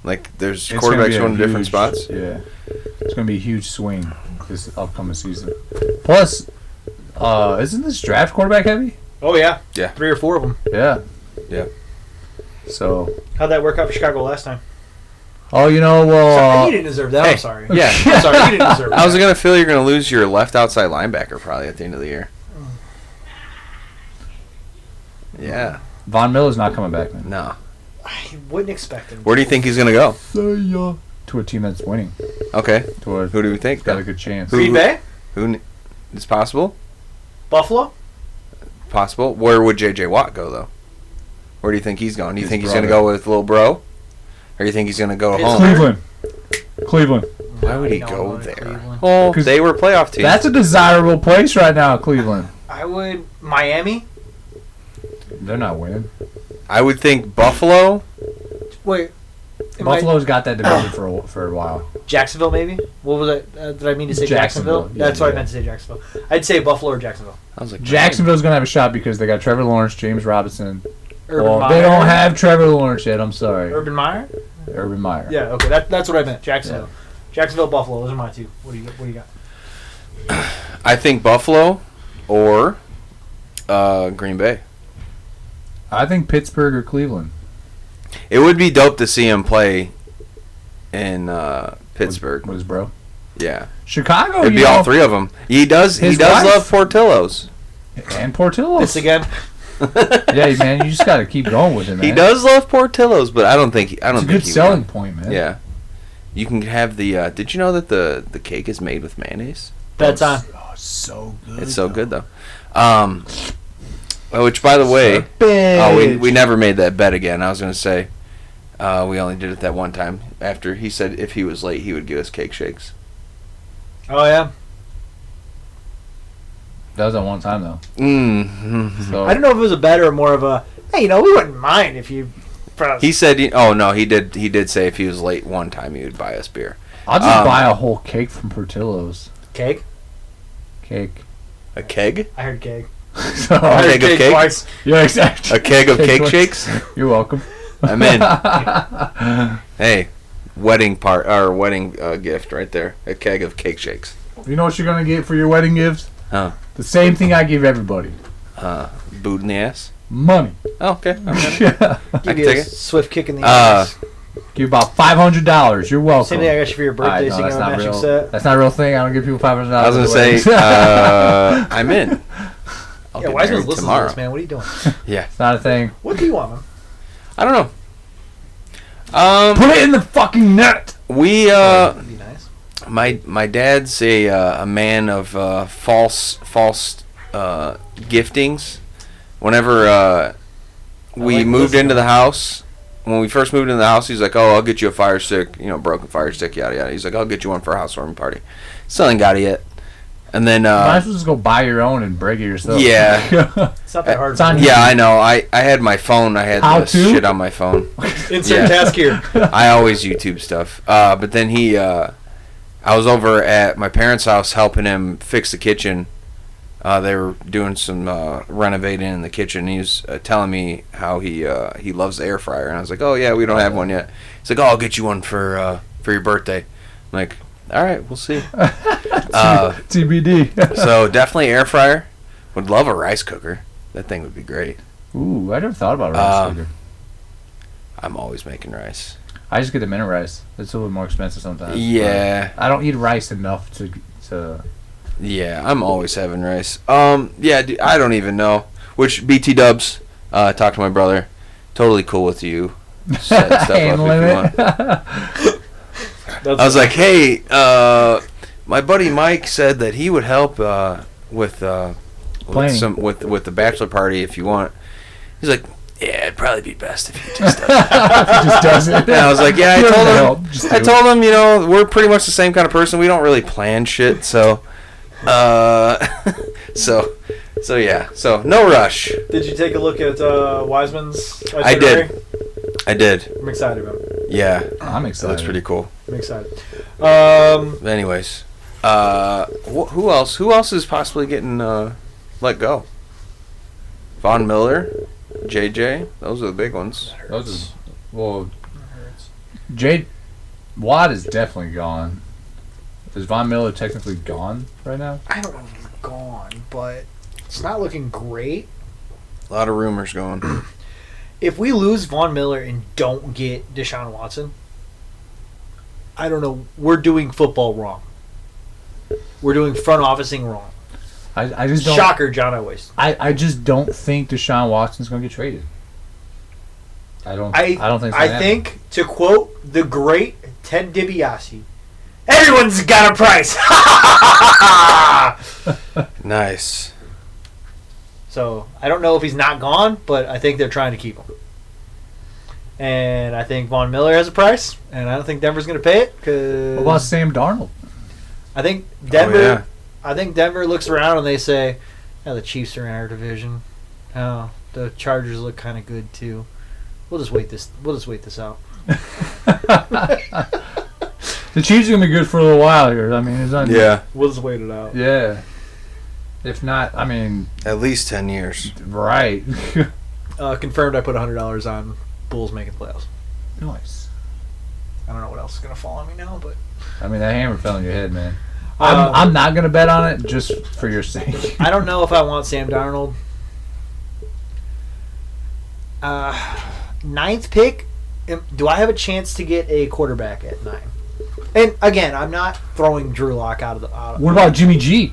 Like there's quarterbacks going to different spots. Yeah, it's gonna be a huge swing this upcoming season. Plus, isn't this draft quarterback heavy? Oh yeah, Yeah. 3 or 4 of them. Yeah. Yeah. So. How'd that work out for Chicago last time? Oh, you know, Sorry, well. you didn't deserve that. hey, I'm sorry. yeah. I'm sorry. You didn't deserve that. I was gonna feel you're gonna lose your left outside linebacker probably at the end of the year. Yeah. Von Miller's not coming back, man. No. I wouldn't expect him. Where do you think he's gonna go? To a team that's winning. Okay. To a, Who do we think? got a good chance. Green Bay? Who? It's possible. Buffalo? Possible. Where would J.J. Watt go though? Where do you think he's going? Do you His think he's brother. gonna go with little bro, or do you think he's gonna go home? Cleveland. Cleveland. Why would he No, go I'm going to there? Cleveland. Well, 'Cause they were playoff teams. That's a desirable place right now, Cleveland. I would. Miami? They're not winning. I would think Buffalo. Wait. am I- Buffalo's got that division for a while. Jacksonville, maybe? What was that? Did I mean to say Jacksonville, Jacksonville? That's yeah, what I yeah. meant to say, Jacksonville. I'd say Buffalo or Jacksonville. I was like, Jacksonville's gonna have a shot because they got Trevor Lawrence, James Robinson. Urban Well, Meyer. they don't have Trevor Lawrence yet. I'm sorry. Urban Meyer? Urban Meyer. Yeah, okay. That's what I meant. Jacksonville. Jacksonville, Buffalo. Those are my two. What do you got? I think Buffalo or Green Bay. I think Pittsburgh or Cleveland. It would be dope to see him play in Pittsburgh. What is bro? Yeah, Chicago. it'd you be all know, three of them. He does. He His does wife. love Portillo's. and Portillo's. This again? Yeah, man, you just got to keep going with it, man. He does love Portillo's, but I don't think. I don't It's a think good he selling would. point, man. Yeah, you can have the. Did you know that the cake is made with mayonnaise? That's on. Oh, so good. It's so good though. Which, by the way, we never made that bet again. I was gonna say, we only did it that one time. After he said if he was late, he would give us cake shakes. Oh, yeah. That was at one time though. Mm-hmm. So I don't know if it was a bet or more of a, hey, we wouldn't mind if you... He said, "Oh no, he did. He did say if he was late one time, he would buy us beer. I'll just buy a whole cake from Portillo's. Cake? Cake. A keg, I heard cake. So, I heard keg of cake? twice. yeah, exactly. a keg of cake twice. shakes. You're welcome. I'm in. Hey, wedding gift right there. A keg of cake shakes. You know what you're gonna get for your wedding gift? Huh? The same thing I give everybody. Boot in the ass. Money. Oh, okay. I'm in. Yeah. I Give can you take a it. swift kick in the ass. Give about $500. You're welcome. Same thing I got you for your birthday, no, so you that's get a not matching real. set. That's not a real thing. I don't give people $500. I was gonna say, I'm in. I'll Yeah, get Wiseman's married listening tomorrow. to this, man. What are you doing? Yeah, It's not a thing. What do you want, man? I don't know. Put it in the fucking net. We That'd be nice. my dad's a man of false giftings. Whenever we like moved listening. into the house, when we first moved into the house, he's like, "Oh, I'll get you a fire stick, broken fire stick, yada yada." He's like, "I'll get you one for a housewarming party." Still ain't got it yet. And then Might as well just go buy your own and break it yourself. Yeah. It's not that hard. It's on for me. you. yeah, I know. I had my phone. I had How this to? shit on my phone. Insert Yeah. task here. I always YouTube stuff. But then I was over at my parents' house helping him fix the kitchen. They were doing some renovating in the kitchen. He was telling me how he loves the air fryer, and I was like, "Oh yeah, we don't have one yet." He's like, "Oh, I'll get you one for your birthday." I'm like, "All right, we'll see." TBD. So definitely air fryer. Would love a rice cooker. That thing would be great. Ooh, I never thought about rice cooker. I'm always making rice. I just get the minute rice. It's a little more expensive sometimes. Yeah. but I don't eat rice enough to. Yeah, I'm always having rice. Yeah, dude, I don't even know. Which BT Dubs, talk to my brother. Totally cool with you. Set stuff up if Handling you want. I was like, hey, my buddy Mike said that he would help with the bachelor party if you want. He's like, yeah, it'd probably be best if he just does it. He just does it. And I was like, yeah, Just I do told him, we're pretty much the same kind of person. We don't really plan shit, so so yeah, so no rush. Did you take a look at Wiseman's I did. I did. I'm excited about it. Yeah, I'm that excited. looks pretty cool. I'm excited. Anyways, who else? Who else is possibly getting let go? Von Miller, JJ. Those are the big ones. Those are, well, Jade Watt is definitely gone. Is Von Miller technically gone right now? I don't know if he's gone, but it's not looking great. A lot of rumors going. if we lose Von Miller and don't get Deshaun Watson, I don't know. We're doing football wrong. We're doing front officing wrong. I just don't. Shocker, John Elway. I just don't think Deshaun Watson's going to get traded. I don't think. I think, to quote the great Ted DiBiase, everyone's got a price. Nice. So I don't know if he's not gone, but I think they're trying to keep him. And I think Von Miller has a price, and I don't think Denver's going to pay it. What about Sam Darnold? I think Denver. Oh, yeah. I think Denver looks around and they say, "Yeah, the Chiefs are in our division. Oh, the Chargers look kind of good too. We'll just wait this out." The Chiefs are going to be good for a little while here. I mean, it's not. Yeah. We'll just wait it out. Yeah. If not, I mean, At least 10 years. right. Confirmed. I put $100 on Bulls making the playoffs. Nice. I don't know what else is going to fall on me now, but I mean, that hammer fell on your head, man. I'm not going to bet on it just for your sake. I don't know if I want Sam Darnold. Ninth pick. Do I have a chance to get a quarterback at 9? And again, I'm not throwing Drew Lock out of the. What about Jimmy G?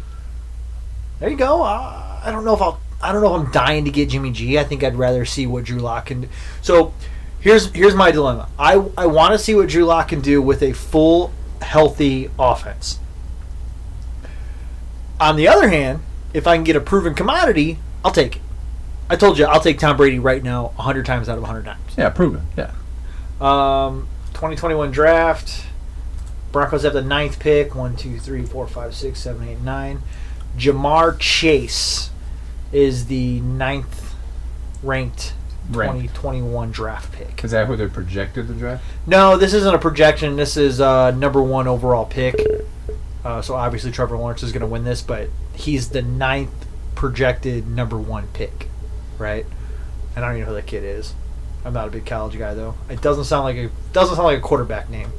There you go. I don't know if I'm dying to get Jimmy G. I think I'd rather see what Drew Lock can do. So here's my dilemma. I want to see what Drew Lock can do with a full, healthy offense. On the other hand, if I can get a proven commodity, I'll take it. I told you I'll take Tom Brady right now 100 times out of 100 times. Yeah, proven. Yeah. 2021 draft. Broncos have the 9th pick. 1, 2, 3, 4, 5, 6, 7, 8, 9. Jamar Chase is the 9th ranked 2021 draft pick. Is that who they're projected to draft? No, this isn't a projection. This is number 1 overall pick. So obviously Trevor Lawrence is going to win this, but he's the 9th projected number 1 pick, right? And I don't even know who that kid is. I'm not a big college guy though. It doesn't sound like a quarterback name.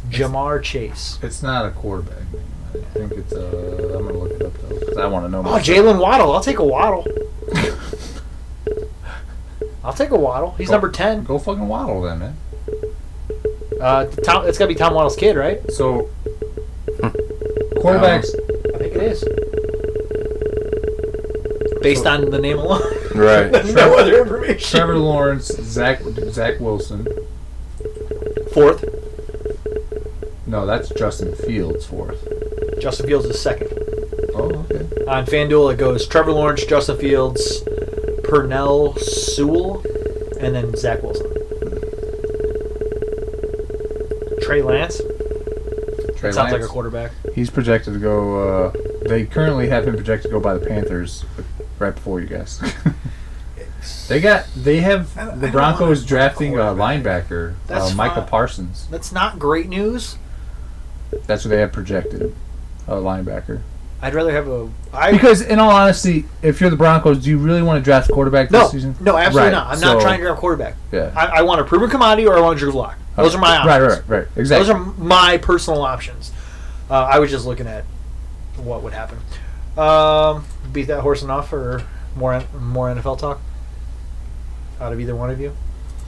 Jamar Chase. It's not a quarterback name. I think it's I'm gonna look it up though because I want to know. Oh, Jalen Waddle. I'll take a Waddle. I'll take a Waddle. He's number 10. Go fucking Waddle then, man. It's got to be Tom Waddle's kid, right? So quarterbacks. I think it is. Based on the name alone. Right. No other information. Trevor Lawrence, Zach Wilson. 4th. No, that's Justin Fields 4th. Justin Fields is 2nd. Oh, okay. On FanDuel, it goes Trevor Lawrence, Justin Fields, Pernell Sewell, and then Zach Wilson. Trey Lance. Sounds like a quarterback. He's projected to go. They currently have him projected to go by the Panthers, right before you guys. They have the Broncos drafting a linebacker, Micah Parsons. That's not great news. That's what they have projected, a linebacker. I'd rather have because, in all honesty, if you're the Broncos, do you really want to draft a quarterback this season? No, absolutely not. I'm not trying to draft a quarterback. Yeah. I want a proven commodity or I want Drew Lock. Those are my options. Right. Exactly. Those are my personal options. I was just looking at what would happen. Beat that horse enough or more NFL talk? Out of either one of you?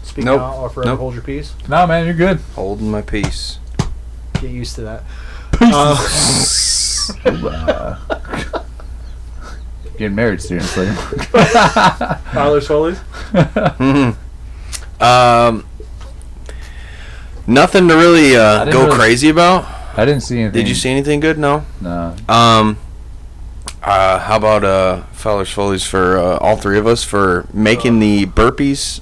Speak now or forever hold your peace? No, man, you're good. Holding my peace. Get used to that. Getting married soon, so. Tyler Swallows? Nothing to really go crazy about. I didn't see anything. Did you see anything good? No. No. How about Fowler's Follies for all three of us for making the burpees?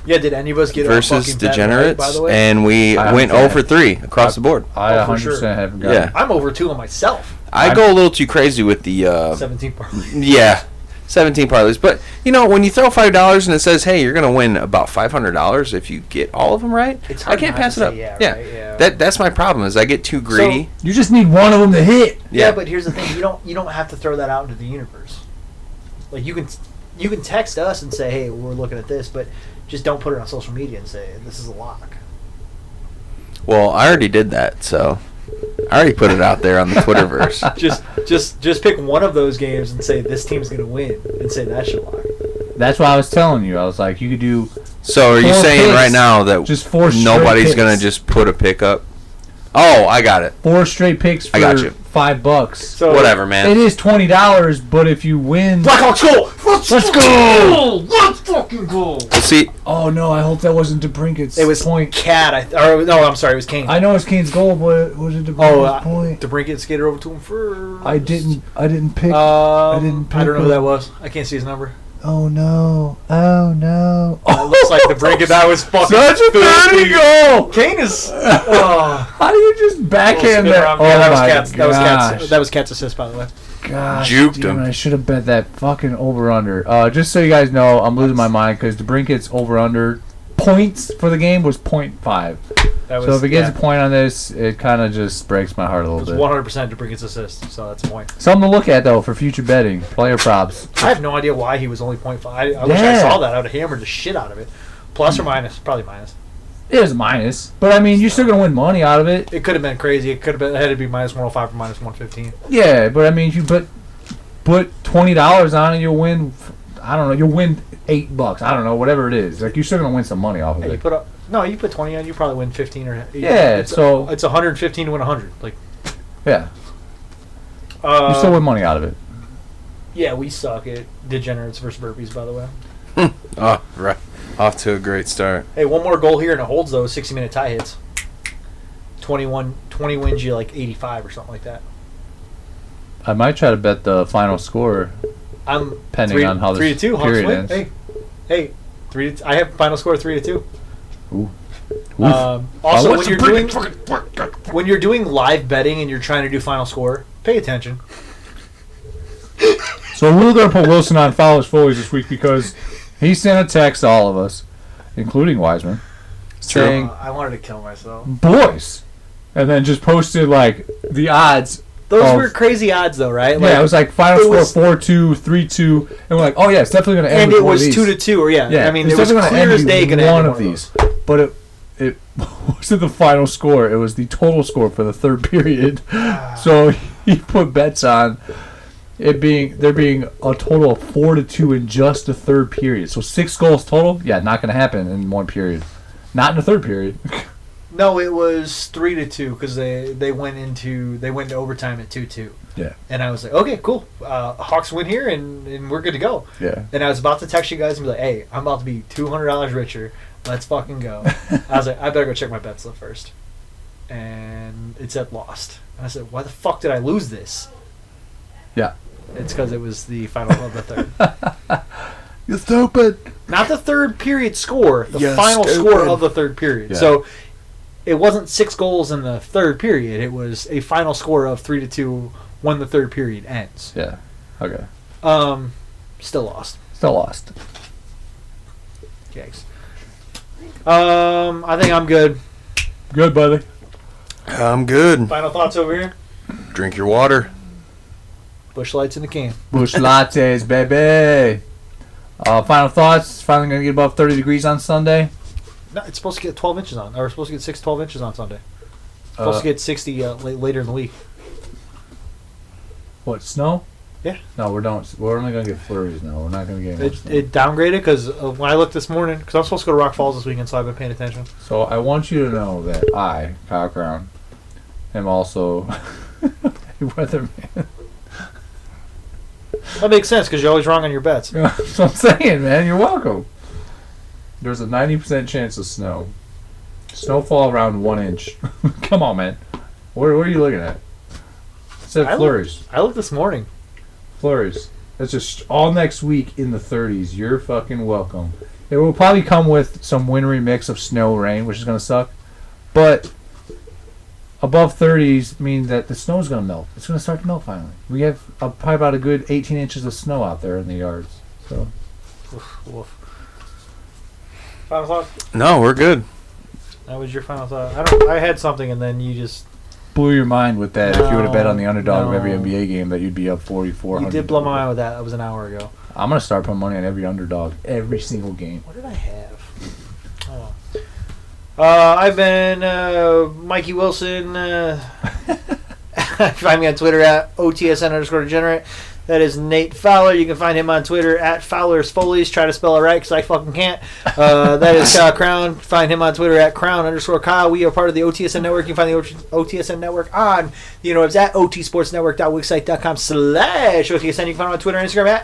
Yeah, did any of us get versus a Degenerates? Right, by the way? And we went 0 for 3 across the board. I 100% haven't got it. I'm over 2 on myself. I go a little too crazy with the 17 parlays. Yeah, 17 parlays. But when you throw $5 and it says, "Hey, you're going to win about $500 if you get all of them right," I can't pass it up. Yeah. That's my problem. Is I get too greedy. So, you just need one of them to hit. Yeah, but here's the thing: you don't have to throw that out into the universe. Like you can text us and say, "Hey, we're looking at this," but just don't put it on social media and say this is a lock. Well, I already did that, so I already put it out there on the Twitterverse. just pick one of those games and say this team's going to win, and say that's your lock. That's what I was telling you. I was like, you could do So are you 4 saying picks, right now that just 4 straight nobody's picks. gonna just put a pick up? Oh, I got it. 4 straight picks for I got you. $5. So Whatever, man. It is $20, but if you win, Blackhawks go! Let's go! Let's fucking go! See, oh no, I hope that wasn't DeBrinket's It was point. Cat. No, I'm sorry. It was Kane. I know it's Kane's goal, but was it DeBrinket's point? DeBrincat skated over to him first. I didn't pick. I didn't pick I don't know who him. that was. I can't see his number. Oh no! Oh no! It looks like DeBrincat. That was fucking Such a dirty filthy. goal! Kane is. Oh. How do you just backhand that? Oh Yeah, that was my Cat's. That was Cat's. gosh. That was Cat's assist, by the way. Gosh, Juked damn him. it, I should have bet that fucking over under. Just so you guys know, I'm losing my mind because DeBrinket's over under points for the game was 0.5. That was, So if it gets a point on this, it kind of just breaks my heart a it little was bit. 100% DeBrincat's assist, so that's a point. Something to look at though for future betting, player props. I have no idea why he was only 0.5. I wish I saw that. I would have hammered the shit out of it. Plus or minus? Probably minus. It is minus, but I mean, you're still gonna win money out of it. It could have been crazy. It could have been. It had to be minus 105 or minus 115. Yeah, but I mean, if you put $20 on it, you'll win. I don't know. You'll win $8. I don't know, whatever it is. Like you're still gonna win some money off of Hey, it. you put 20 on, you probably win 15 or. Yeah, so it's 115 to win 100. Like. Yeah, you still win money out of it. Yeah, we suck at Degenerates versus Burpees, by the way. oh, right, off to a great start. Hey, one more goal here and it holds those 60-minute tie hits. 20 wins you like 85 or something like that. I might try to bet the final score. I'm Depending on how this 3-2. Hawks period win. ends. Hey, 3. I have final score 3-2. Ooh. Also, what's when you're doing live betting and you're trying to do final score, pay attention. So we're going to put Wilson on Fowler's Follies this week because he sent a text to all of us, including Wiseman, saying, I wanted to kill myself. boys, and then just posted like the odds. Those were crazy odds, though, right? Yeah, it was like final it score was- 4-2, 3-2, and we're like, oh yeah, it's definitely going to end And with it one of was these. 2-2, or yeah. I mean, it's it was definitely clear gonna as end day with going to end one with of these. But it wasn't the final score. It was the total score for the third period. So he put bets on there being a total of 4-2 in just the third period. So 6 goals total. Yeah, not going to happen in one period. Not in the third period. No, it was 3-2 because they went into overtime at 2-2. Yeah. And I was like, okay, cool. Hawks win here, and we're good to go. Yeah. And I was about to text you guys and be like, hey, I'm about to be $200 richer. Let's fucking go. I was like, I better go check my bet slip first. And it said lost. And I said, why the fuck did I lose this? Yeah. It's because it was the final of the third. You're stupid. Not the third period score, the You're final stupid. score of the third period. Yeah. So it wasn't 6 goals in the third period. It was a final score of 3-2 when the third period ends. Yeah. Okay. Still lost. Still lost. Yikes. I think I'm good. Good, buddy. I'm good. Final thoughts over here. Drink your water. Bush lights in the can. Bush lattes, baby. Final thoughts. Finally going to get above 30 degrees on Sunday. No, it's supposed to get 12 inches on, or it's supposed to get 6 to 12 inches on Sunday. It's supposed to get 60 later in the week. What, snow? Yeah. No, we're only going to get flurries now. We're not going to get any more snow. It downgraded because when I looked this morning, because I'm supposed to go to Rock Falls this weekend, so I've been paying attention. So I want you to know that I, Kyle Crown, am also a weatherman. That makes sense because you're always wrong on your bets. That's what I'm saying, man. You're welcome. There's a 90% chance of snow. Snowfall around 1 inch. Come on, man. What are you looking at? It said flurries. I looked this morning. Flurries. That's just all next week in the 30s. You're fucking welcome. It will probably come with some wintry mix of snow, rain, which is going to suck. But above 30s means that the snow's going to melt. It's going to start to melt finally. We have probably about a good 18 inches of snow out there in the yards. So Woof. Final thought? No, we're good. That was your final thought. I had something and then you just... blew your mind with that. If you would have bet on the underdog of every No. NBA game, that you'd be up 4,400. You did blow my mind with that. That was an hour ago. I'm going to start putting money on every underdog every single game. What did I have? I've been Mikey Wilson. Find me on Twitter at OTSN_Degenerate. That is Nate Fowler. You can find him on Twitter at Fowler's Folies. Try to spell it right because I fucking can't. That is Kyle Crown. Find him on Twitter at Crown_Kyle. We are part of the OTSN Network. You can find the OTSN Network on the interwebs at otsportsnetwork.wixsite.com/OTSN. You can find him on Twitter and Instagram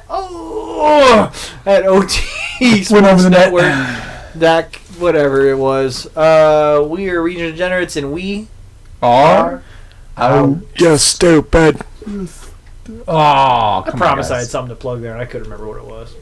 at OT Sports Network. That whatever it was. We are Regional Degenerates, and we are out. You're stupid. Oh, I promise I had something to plug there, and I couldn't remember what it was.